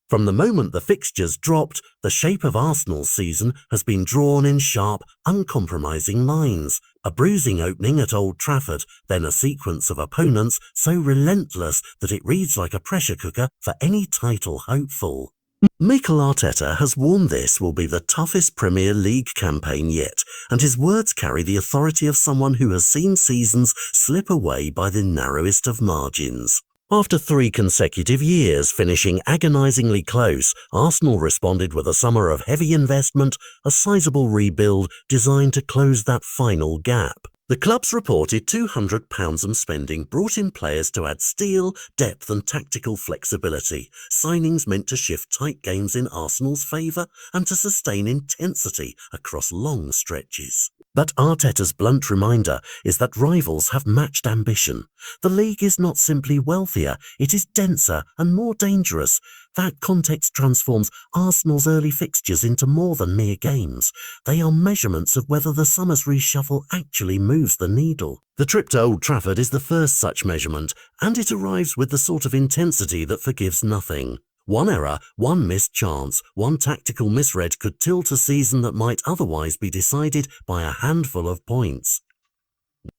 From the moment the fixtures dropped, the shape of Arsenal's season has been drawn in sharp, uncompromising lines. A bruising opening at Old Trafford, then a sequence of opponents so relentless that it reads like a pressure cooker for any title hopeful. Mikel Arteta has warned this will be the toughest Premier League campaign yet, and his words carry the authority of someone who has seen seasons slip away by the narrowest of margins. After 3 consecutive years finishing agonisingly close, Arsenal responded with a summer of heavy investment, a sizable rebuild designed to close that final gap. The club's reported £200 spending brought in players to add steel, depth and tactical flexibility, signings meant to shift tight games in Arsenal's favour and to sustain intensity across long stretches. But Arteta's blunt reminder is that rivals have matched ambition. The league is not simply wealthier, it is denser and more dangerous. That context transforms Arsenal's early fixtures into more than mere games. They are measurements of whether the summer's reshuffle actually moves the needle. The trip to Old Trafford is the first such measurement, and it arrives with the sort of intensity that forgives nothing. One error, one missed chance, one tactical misread could tilt a season that might otherwise be decided by a handful of points.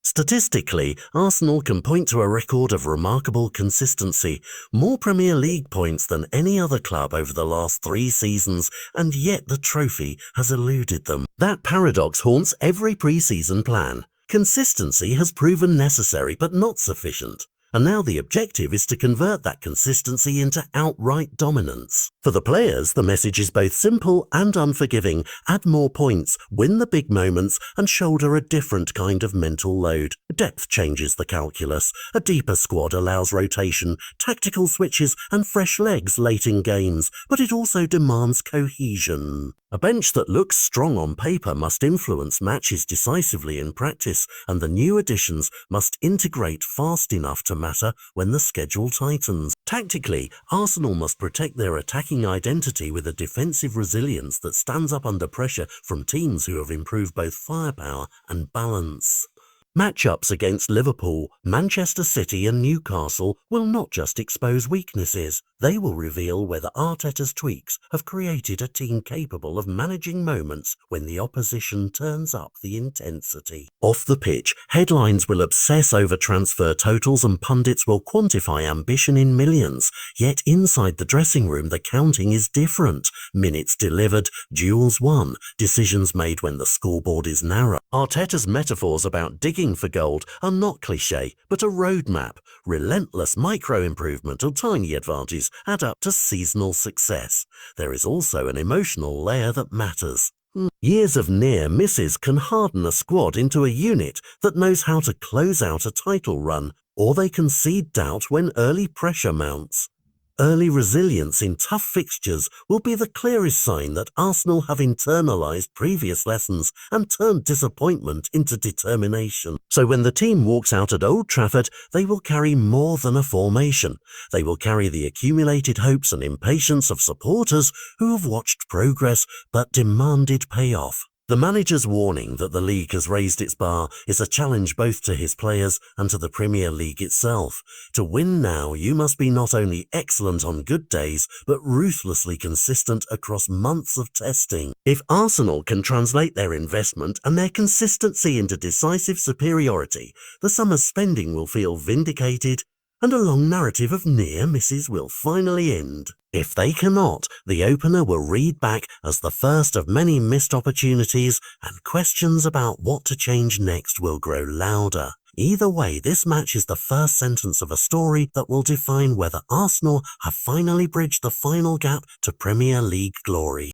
Statistically, Arsenal can point to a record of remarkable consistency, more Premier League points than any other club over the last 3 seasons, and yet the trophy has eluded them. That paradox haunts every pre-season plan. Consistency has proven necessary but not sufficient. And now the objective is to convert that consistency into outright dominance. For the players, the message is both simple and unforgiving. Add more points, win the big moments, and shoulder a different kind of mental load. Depth changes the calculus. A deeper squad allows rotation, tactical switches, and fresh legs late in games, but it also demands cohesion. A bench that looks strong on paper must influence matches decisively in practice, and the new additions must integrate fast enough to matter when the schedule tightens. Tactically, Arsenal must protect their attacking identity with a defensive resilience that stands up under pressure from teams who have improved both firepower and balance. Matchups against Liverpool, Manchester City and Newcastle will not just expose weaknesses, they will reveal whether Arteta's tweaks have created a team capable of managing moments when the opposition turns up the intensity. Off the pitch, headlines will obsess over transfer totals and pundits will quantify ambition in millions, yet inside the dressing room the counting is different. Minutes delivered, duels won, decisions made when the scoreboard is narrow. Arteta's metaphors about digging for gold are not cliché, but a roadmap. Relentless micro-improvement or tiny advantages add up to seasonal success. There is also an emotional layer that matters. Years of near misses can harden a squad into a unit that knows how to close out a title run, or they can seed doubt when early pressure mounts. Early resilience in tough fixtures will be the clearest sign that Arsenal have internalised previous lessons and turned disappointment into determination. So when the team walks out at Old Trafford, they will carry more than a formation. They will carry the accumulated hopes and impatience of supporters who have watched progress but demanded payoff. The manager's warning that the league has raised its bar is a challenge both to his players and to the Premier League itself. To win now, you must be not only excellent on good days, but ruthlessly consistent across months of testing. If Arsenal can translate their investment and their consistency into decisive superiority, the summer's spending will feel vindicated, and a long narrative of near misses will finally end. If they cannot, the opener will read back as the first of many missed opportunities, and questions about what to change next will grow louder. Either way, this match is the first sentence of a story that will define whether Arsenal have finally bridged the final gap to Premier League glory.